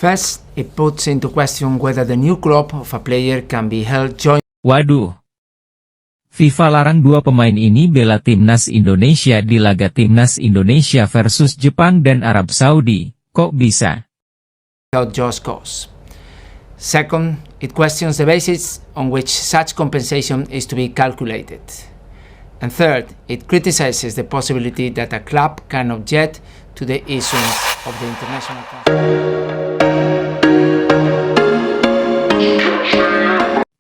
First, it puts into question whether the new club of a player can be held joint. Waduh. FIFA larang dua pemain ini bela timnas Indonesia di laga timnas Indonesia versus Jepang dan Arab Saudi. Kok bisa? Without just cause. Second, it questions the basis on which such compensation is to be calculated. And third, it criticizes the possibility that a club can object to the issuance of the international contract.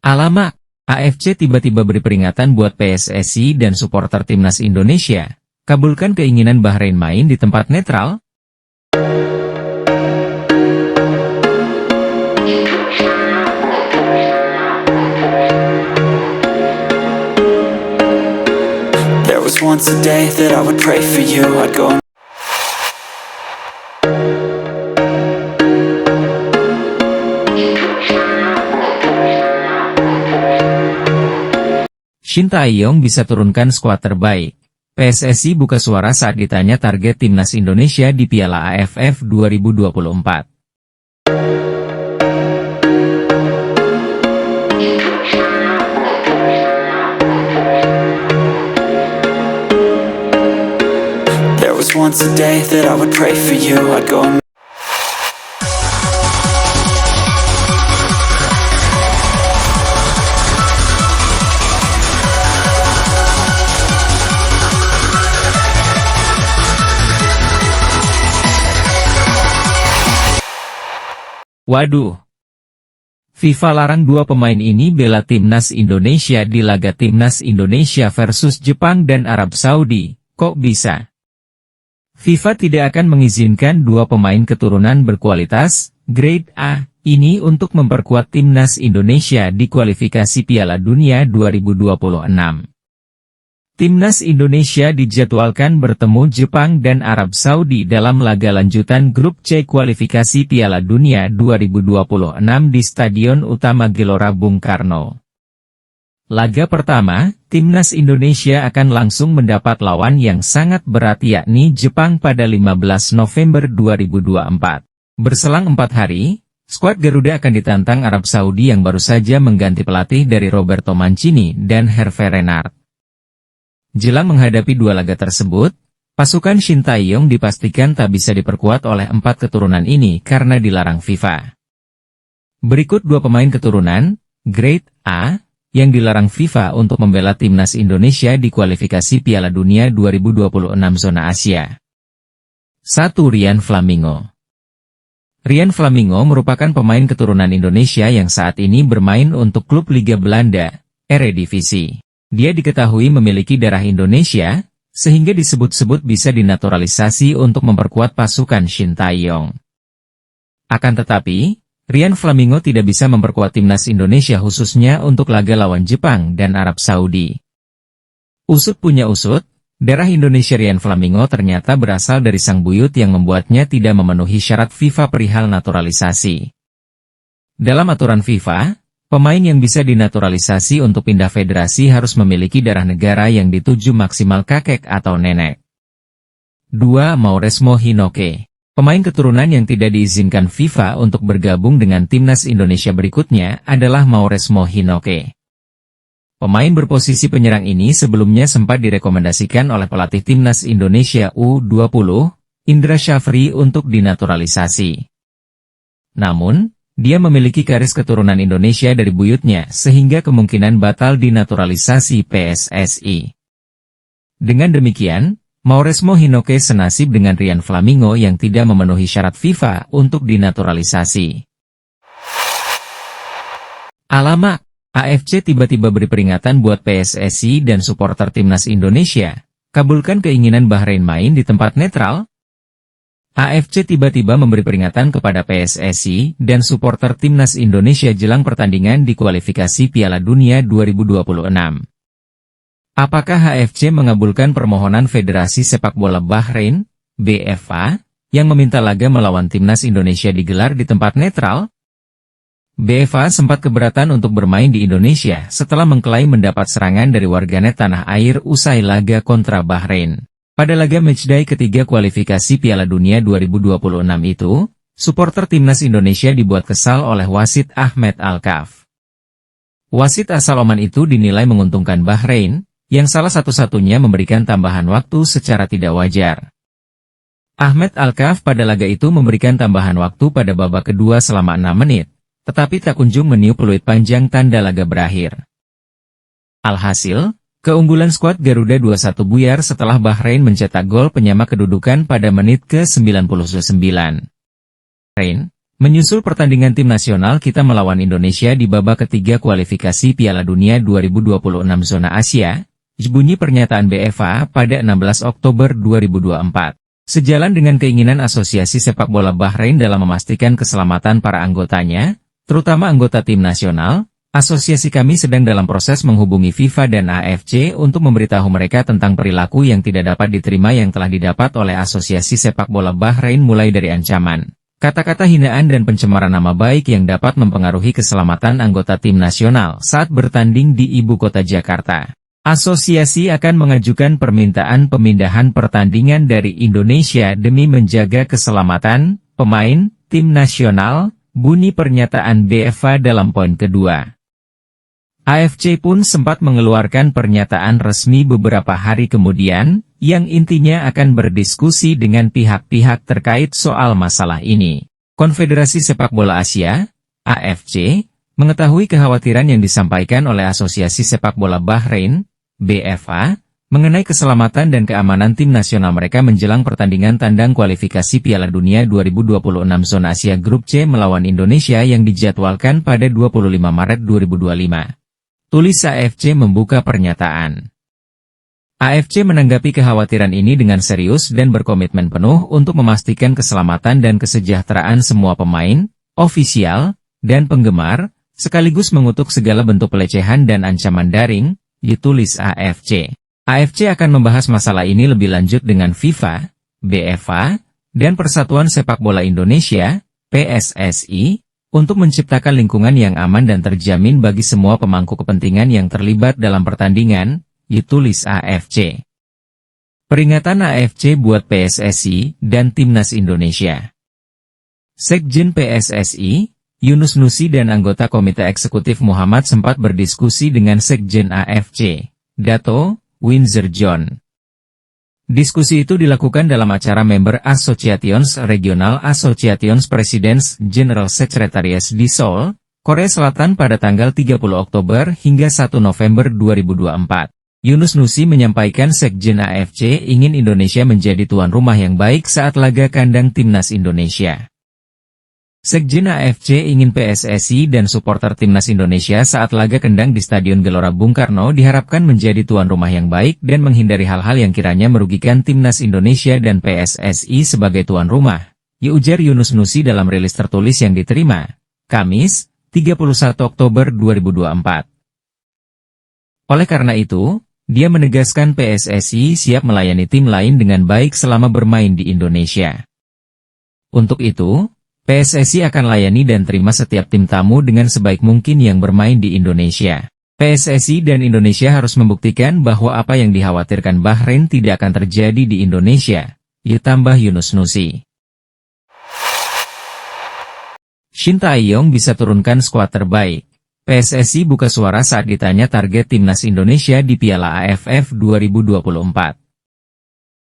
Alamak, AFC tiba-tiba beri peringatan buat PSSI dan supporter timnas Indonesia. Kabulkan keinginan Bahrain main di tempat netral? There was once a day that I would pray for you. I'd go Shin Tae-yong bisa turunkan skuad terbaik. PSSI buka suara saat ditanya target timnas Indonesia di Piala AFF 2024. There was once a day that I would pray for you. I'd go Waduh. FIFA larang dua pemain ini bela timnas Indonesia di laga timnas Indonesia versus Jepang dan Arab Saudi. Kok bisa? FIFA tidak akan mengizinkan dua pemain keturunan berkualitas, grade A, ini untuk memperkuat timnas Indonesia di kualifikasi Piala Dunia 2026. Timnas Indonesia dijadwalkan bertemu Jepang dan Arab Saudi dalam laga lanjutan grup C kualifikasi Piala Dunia 2026 di Stadion Utama Gelora Bung Karno. Laga pertama, timnas Indonesia akan langsung mendapat lawan yang sangat berat yakni Jepang pada 15 November 2024. Berselang 4 hari, skuad Garuda akan ditantang Arab Saudi yang baru saja mengganti pelatih dari Roberto Mancini dan Hervé Renard. Jelang menghadapi dua laga tersebut, pasukan Shin Tae-yong dipastikan tak bisa diperkuat oleh 4 keturunan ini karena dilarang FIFA. Berikut dua pemain keturunan, grade A, yang dilarang FIFA untuk membela timnas Indonesia di kualifikasi Piala Dunia 2026 zona Asia. 1. Rian Flamingo. Rian Flamingo merupakan pemain keturunan Indonesia yang saat ini bermain untuk klub Liga Belanda, Eredivisie. Dia diketahui memiliki darah Indonesia, sehingga disebut-sebut bisa dinaturalisasi untuk memperkuat pasukan Shin Tae-yong. Akan tetapi, Rian Flamingo tidak bisa memperkuat timnas Indonesia khususnya untuk laga lawan Jepang dan Arab Saudi. Usut punya usut, darah Indonesia Rian Flamingo ternyata berasal dari sang buyut yang membuatnya tidak memenuhi syarat FIFA perihal naturalisasi. Dalam aturan FIFA, pemain yang bisa dinaturalisasi untuk pindah federasi harus memiliki darah negara yang dituju maksimal kakek atau nenek. 2. Mauresmo Hinoke. Pemain keturunan yang tidak diizinkan FIFA untuk bergabung dengan timnas Indonesia berikutnya adalah Mauresmo Hinoke. Pemain berposisi penyerang ini sebelumnya sempat direkomendasikan oleh pelatih timnas Indonesia U20, Indra Syafri untuk dinaturalisasi. Namun, dia memiliki garis keturunan Indonesia dari buyutnya sehingga kemungkinan batal dinaturalisasi PSSI. Dengan demikian, Mauresmo Hinoke senasib dengan Rian Flamingo yang tidak memenuhi syarat FIFA untuk dinaturalisasi. Alamak, AFC tiba-tiba beri peringatan buat PSSI dan supporter timnas Indonesia. Kabulkan keinginan Bahrain main di tempat netral? AFC tiba-tiba memberi peringatan kepada PSSI dan supporter timnas Indonesia jelang pertandingan di kualifikasi Piala Dunia 2026. Apakah AFC mengabulkan permohonan Federasi Sepak Bola Bahrain, BFA, yang meminta laga melawan timnas Indonesia digelar di tempat netral? BFA sempat keberatan untuk bermain di Indonesia setelah mengklaim mendapat serangan dari warganet tanah air usai laga kontra Bahrain. Pada laga matchday ketiga kualifikasi Piala Dunia 2026 itu, Suporter timnas Indonesia dibuat kesal oleh wasit Ahmed Alkaf. Wasit asal Oman itu dinilai menguntungkan Bahrain, yang salah satu-satunya memberikan tambahan waktu secara tidak wajar. Ahmed Alkaf pada laga itu memberikan tambahan waktu pada babak kedua selama 6 menit, tetapi tak kunjung meniup peluit panjang tanda laga berakhir. Alhasil, keunggulan skuad Garuda 2-1 buyar setelah Bahrain mencetak gol penyama kedudukan pada menit ke-99. Bahrain menyusul pertandingan tim nasional kita melawan Indonesia di babak ketiga kualifikasi Piala Dunia 2026 zona Asia, bunyi pernyataan BFA pada 16 Oktober 2024. Sejalan dengan keinginan Asosiasi Sepak Bola Bahrain dalam memastikan keselamatan para anggotanya, terutama anggota tim nasional, asosiasi kami sedang dalam proses menghubungi FIFA dan AFC untuk memberitahu mereka tentang perilaku yang tidak dapat diterima yang telah didapat oleh Asosiasi Sepak Bola Bahrain mulai dari ancaman, kata-kata hinaan dan pencemaran nama baik yang dapat mempengaruhi keselamatan anggota tim nasional saat bertanding di ibu kota Jakarta. Asosiasi akan mengajukan permintaan pemindahan pertandingan dari Indonesia demi menjaga keselamatan pemain tim nasional, bunyi pernyataan BFA dalam poin kedua. AFC pun sempat mengeluarkan pernyataan resmi beberapa hari kemudian, yang intinya akan berdiskusi dengan pihak-pihak terkait soal masalah ini. Konfederasi Sepak Bola Asia, AFC, mengetahui kekhawatiran yang disampaikan oleh Asosiasi Sepak Bola Bahrain, BFA, mengenai keselamatan dan keamanan tim nasional mereka menjelang pertandingan tandang kualifikasi Piala Dunia 2026 zona Asia Grup C melawan Indonesia yang dijadwalkan pada 25 Maret 2025. Tulis AFC membuka pernyataan. AFC menanggapi kekhawatiran ini dengan serius dan berkomitmen penuh untuk memastikan keselamatan dan kesejahteraan semua pemain, ofisial, dan penggemar, sekaligus mengutuk segala bentuk pelecehan dan ancaman daring, ditulis AFC. AFC akan membahas masalah ini lebih lanjut dengan FIFA, BFA, dan Persatuan Sepak Bola Indonesia, PSSI, untuk menciptakan lingkungan yang aman dan terjamin bagi semua pemangku kepentingan yang terlibat dalam pertandingan, ditulis AFC. Peringatan AFC buat PSSI dan Timnas Indonesia. Sekjen PSSI, Yunus Nusi dan anggota Komite Eksekutif Muhammad sempat berdiskusi dengan Sekjen AFC, Dato' Windsor John. Diskusi itu dilakukan dalam acara Member Associations Regional Associations Presidents General Secretaries di Seoul, Korea Selatan pada tanggal 30 Oktober hingga 1 November 2024. Yunus Nusi menyampaikan Sekjen AFC ingin Indonesia menjadi tuan rumah yang baik saat laga kandang Timnas Indonesia. Sekjen AFC ingin PSSI dan supporter Timnas Indonesia saat laga kandang di Stadion Gelora Bung Karno diharapkan menjadi tuan rumah yang baik dan menghindari hal-hal yang kiranya merugikan Timnas Indonesia dan PSSI sebagai tuan rumah, ujar Yunus Nusi dalam rilis tertulis yang diterima, Kamis, 31 Oktober 2024. Oleh karena itu, dia menegaskan PSSI siap melayani tim lain dengan baik selama bermain di Indonesia. Untuk itu, PSSI akan layani dan terima setiap tim tamu dengan sebaik mungkin yang bermain di Indonesia. PSSI dan Indonesia harus membuktikan bahwa apa yang dikhawatirkan Bahrain tidak akan terjadi di Indonesia, ditambah Yunus Nusi. Shin Tae-yong bisa turunkan skuad terbaik. PSSI buka suara saat ditanya target Timnas Indonesia di Piala AFF 2024.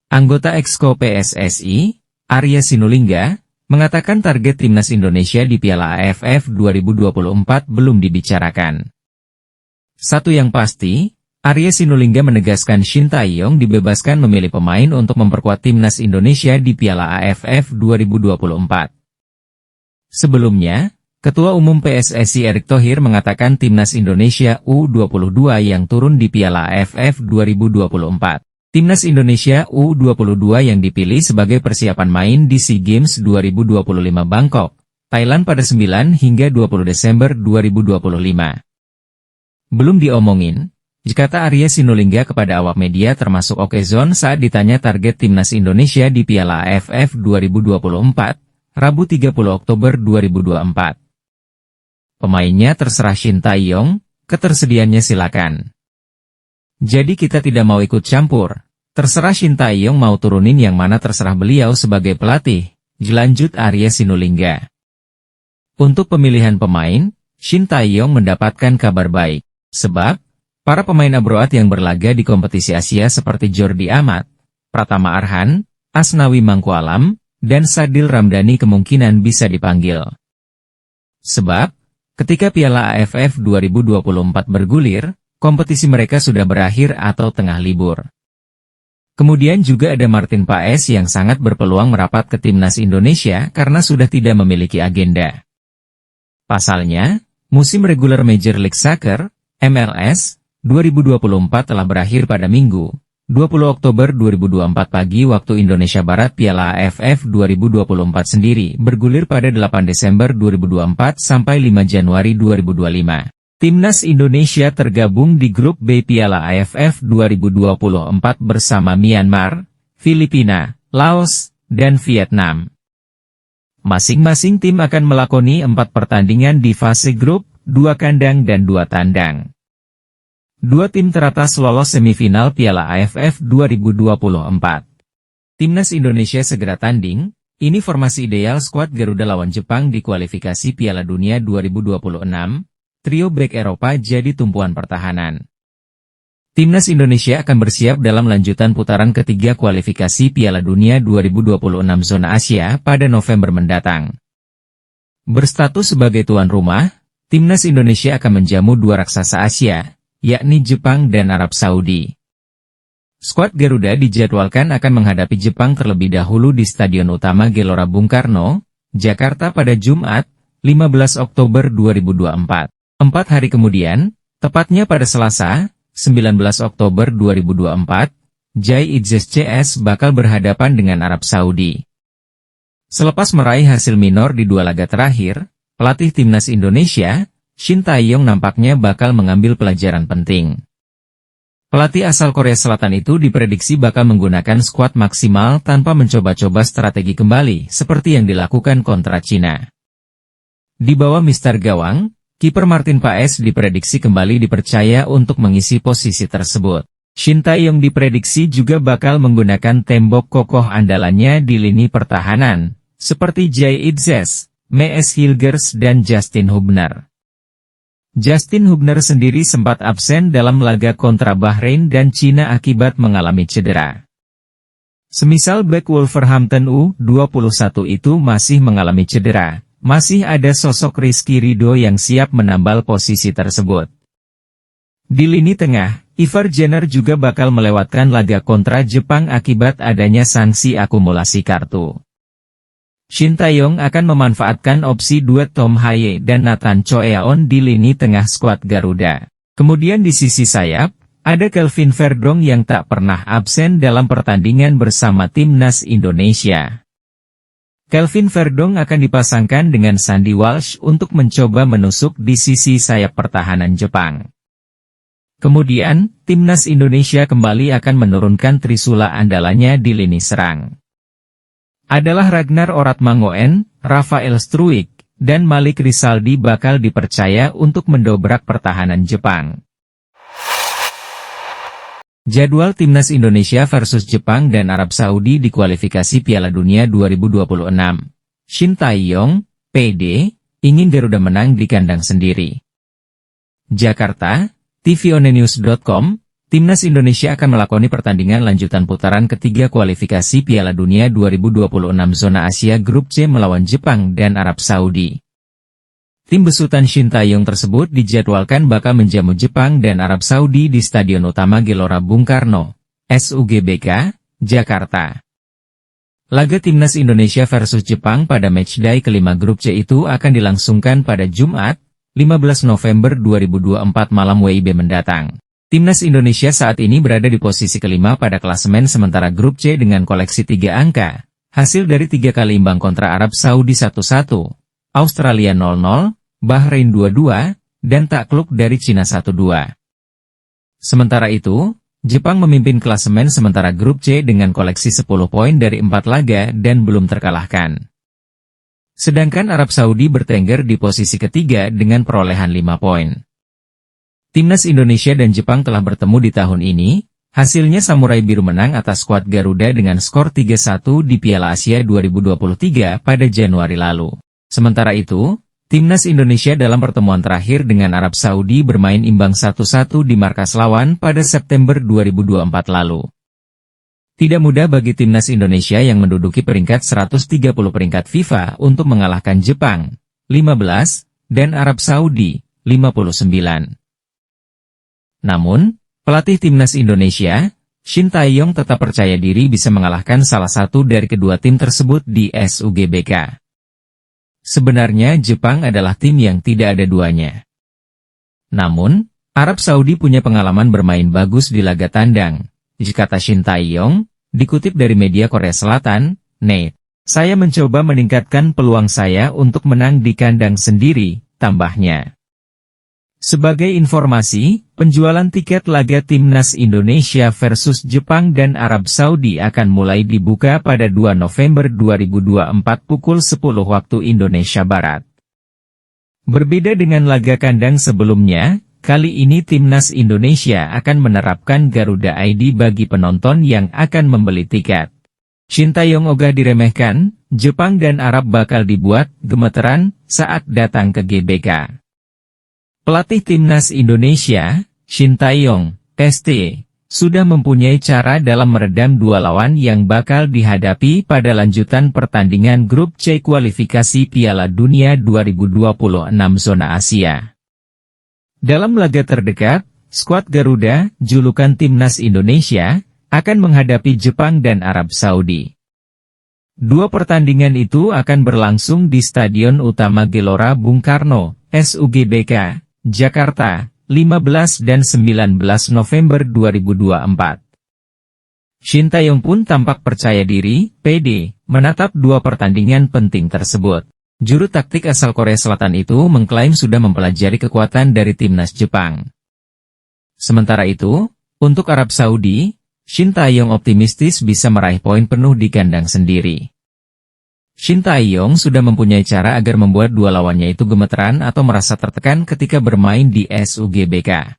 Anggota Exco PSSI, Arya Sinulinga, mengatakan target Timnas Indonesia di Piala AFF 2024 belum dibicarakan. Satu yang pasti, Arya Sinulinga menegaskan Shin Tae-yong dibebaskan memilih pemain untuk memperkuat Timnas Indonesia di Piala AFF 2024. Sebelumnya, Ketua Umum PSSI Erick Thohir mengatakan Timnas Indonesia U22 yang turun di Piala AFF 2024. Timnas Indonesia U22 yang dipilih sebagai persiapan main di SEA Games 2025 Bangkok, Thailand pada 9 hingga 20 Desember 2025. Belum diomongin, kata Arya Sinulinga kepada awak media termasuk Okezone saat ditanya target Timnas Indonesia di Piala AFF 2024, Rabu 30 Oktober 2024. Pemainnya terserah Shin Tae-yong, ketersediaannya silakan. Jadi kita tidak mau ikut campur, terserah Shin Tae-yong mau turunin yang mana terserah beliau sebagai pelatih, dilanjut Arya Sinulinga. Untuk pemilihan pemain, Shin Tae-yong mendapatkan kabar baik, sebab para pemain abroad yang berlaga di kompetisi Asia seperti Jordi Amat, Pratama Arhan, Asnawi Mangkualam, dan Sadil Ramdhani kemungkinan bisa dipanggil. Sebab, ketika Piala AFF 2024 bergulir, kompetisi mereka sudah berakhir atau tengah libur. Kemudian juga ada Martin Paes yang sangat berpeluang merapat ke timnas Indonesia karena sudah tidak memiliki agenda. Pasalnya, musim regular Major League Soccer, MLS, 2024 telah berakhir pada Minggu, 20 Oktober 2024 pagi waktu Indonesia Barat. Piala AFF 2024 sendiri bergulir pada 8 Desember 2024 sampai 5 Januari 2025. Timnas Indonesia tergabung di grup B Piala AFF 2024 bersama Myanmar, Filipina, Laos, dan Vietnam. Masing-masing tim akan melakoni 4 pertandingan di fase grup, 2 kandang dan 2 tandang. 2 tim teratas lolos semifinal Piala AFF 2024. Timnas Indonesia segera tanding, ini formasi ideal skuad Garuda lawan Jepang di kualifikasi Piala Dunia 2026, trio bek Eropa jadi tumpuan pertahanan. Timnas Indonesia akan bersiap dalam lanjutan putaran ketiga kualifikasi Piala Dunia 2026 zona Asia pada November mendatang. Berstatus sebagai tuan rumah, Timnas Indonesia akan menjamu 2 raksasa Asia, yakni Jepang dan Arab Saudi. Skuad Garuda dijadwalkan akan menghadapi Jepang terlebih dahulu di Stadion Utama Gelora Bung Karno, Jakarta pada Jumat, 15 Oktober 2024. 4 hari kemudian, tepatnya pada Selasa, 19 Oktober 2024, Jai Itzes CS bakal berhadapan dengan Arab Saudi. Selepas meraih hasil minor di 2 laga terakhir, pelatih Timnas Indonesia, Shin Tae-yong nampaknya bakal mengambil pelajaran penting. Pelatih asal Korea Selatan itu diprediksi bakal menggunakan skuad maksimal tanpa mencoba-coba strategi kembali seperti yang dilakukan kontra Cina. Di bawah Mister Gawang, kiper Martin Paes diprediksi kembali dipercaya untuk mengisi posisi tersebut. Shin Tae-yong diprediksi juga bakal menggunakan tembok kokoh andalannya di lini pertahanan, seperti Jai Itzes, Mees Hilgers dan Justin Hubner. Justin Hubner sendiri sempat absen dalam laga kontra Bahrain dan Cina akibat mengalami cedera. Semisal bek Wolverhampton U21 itu masih mengalami cedera, masih ada sosok Rizky Ridho yang siap menambal posisi tersebut. Di lini tengah, Ivar Jenner juga bakal melewatkan laga kontra Jepang akibat adanya sanksi akumulasi kartu. Shin Tae-yong akan memanfaatkan opsi duet Tom Haye dan Nathan Choeaon di lini tengah skuad Garuda. Kemudian di sisi sayap, ada Kelvin Verdong yang tak pernah absen dalam pertandingan bersama Timnas Indonesia. Kelvin Verdong akan dipasangkan dengan Sandy Walsh untuk mencoba menusuk di sisi sayap pertahanan Jepang. Kemudian, Timnas Indonesia kembali akan menurunkan trisula andalannya di lini serang. Adalah Ragnar Oratmangoen, Rafael Struijk, dan Malik Rizaldi bakal dipercaya untuk mendobrak pertahanan Jepang. Jadwal Timnas Indonesia versus Jepang dan Arab Saudi di kualifikasi Piala Dunia 2026. Shin Tae-yong, PD, ingin Garuda menang di kandang sendiri. Jakarta, tvonnews.com, Timnas Indonesia akan melakoni pertandingan lanjutan putaran ketiga kualifikasi Piala Dunia 2026 zona Asia Grup C melawan Jepang dan Arab Saudi. Tim besutan Shin Tae-yong tersebut dijadwalkan bakal menjamu Jepang dan Arab Saudi di Stadion Utama Gelora Bung Karno, SUGBK, Jakarta. Laga Timnas Indonesia versus Jepang pada matchday kelima Grup C itu akan dilangsungkan pada Jumat, 15 November 2024 malam WIB mendatang. Timnas Indonesia saat ini berada di posisi kelima pada klasemen sementara Grup C dengan koleksi 3 angka, hasil dari 3 kali imbang kontra Arab Saudi 1-1. Australia 0-0, Bahrain 2-2, dan takluk dari Cina 1-2. Sementara itu, Jepang memimpin klasemen sementara Grup C dengan koleksi 10 poin dari 4 laga dan belum terkalahkan. Sedangkan Arab Saudi bertengger di posisi ketiga dengan perolehan 5 poin. Timnas Indonesia dan Jepang telah bertemu di tahun ini, Hasilnya Samurai Biru menang atas skuad Garuda dengan skor 3-1 di Piala Asia 2023 pada Januari lalu. Sementara itu, Timnas Indonesia dalam pertemuan terakhir dengan Arab Saudi bermain imbang 1-1 di markas lawan pada September 2024 lalu. Tidak mudah bagi Timnas Indonesia yang menduduki peringkat 130 peringkat FIFA untuk mengalahkan Jepang, 15, dan Arab Saudi, 59. Namun, pelatih Timnas Indonesia, Shin Tae-yong tetap percaya diri bisa mengalahkan salah satu dari kedua tim tersebut di SUGBK. Sebenarnya Jepang adalah tim yang tidak ada duanya. Namun, Arab Saudi punya pengalaman bermain bagus di laga tandang. Kata Shin Tae-yong, dikutip dari media Korea Selatan, "Nate, saya mencoba meningkatkan peluang saya untuk menang di kandang sendiri," tambahnya. Sebagai informasi, penjualan tiket laga Timnas Indonesia versus Jepang dan Arab Saudi akan mulai dibuka pada 2 November 2024 pukul 10 waktu Indonesia Barat. Berbeda dengan laga kandang sebelumnya, kali ini Timnas Indonesia akan menerapkan Garuda ID bagi penonton yang akan membeli tiket. Shin Tae-yong ogah diremehkan, Jepang dan Arab bakal dibuat gemeteran saat datang ke GBK. Pelatih Timnas Indonesia, Shin Tae-yong, ST, sudah mempunyai cara dalam meredam dua lawan yang bakal dihadapi pada lanjutan pertandingan grup C kualifikasi Piala Dunia 2026 zona Asia. Dalam laga terdekat, skuad Garuda, julukan Timnas Indonesia, akan menghadapi Jepang dan Arab Saudi. Dua pertandingan itu akan berlangsung di Stadion Utama Gelora Bung Karno, SUGBK, Jakarta, 15 dan 19 November 2024. Shin Tae-yong pun tampak percaya diri, pede, menatap dua pertandingan penting tersebut. Juru taktik asal Korea Selatan itu mengklaim sudah mempelajari kekuatan dari timnas Jepang. Sementara itu, untuk Arab Saudi, Shin Tae-yong optimistis bisa meraih poin penuh di kandang sendiri. Shin Tae-yong sudah mempunyai cara agar membuat dua lawannya itu gemeteran atau merasa tertekan ketika bermain di SUGBK.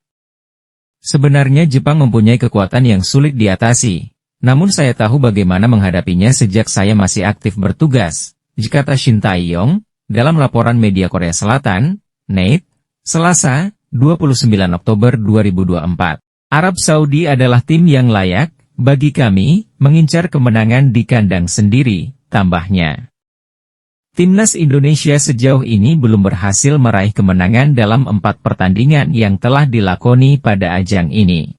Sebenarnya Jepang mempunyai kekuatan yang sulit diatasi, namun saya tahu bagaimana menghadapinya sejak saya masih aktif bertugas, kata Shin Tae-yong, dalam laporan media Korea Selatan, Nate, Selasa, 29 Oktober 2024. Arab Saudi adalah tim yang layak, bagi kami, mengincar kemenangan di kandang sendiri, tambahnya. Timnas Indonesia sejauh ini belum berhasil meraih kemenangan dalam 4 pertandingan yang telah dilakoni pada ajang ini.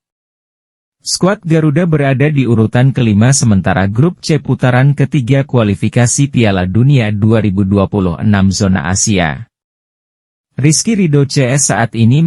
Skuad Garuda berada di urutan kelima sementara grup C putaran ketiga kualifikasi Piala Dunia 2026 zona Asia. Rizky Ridho CS saat ini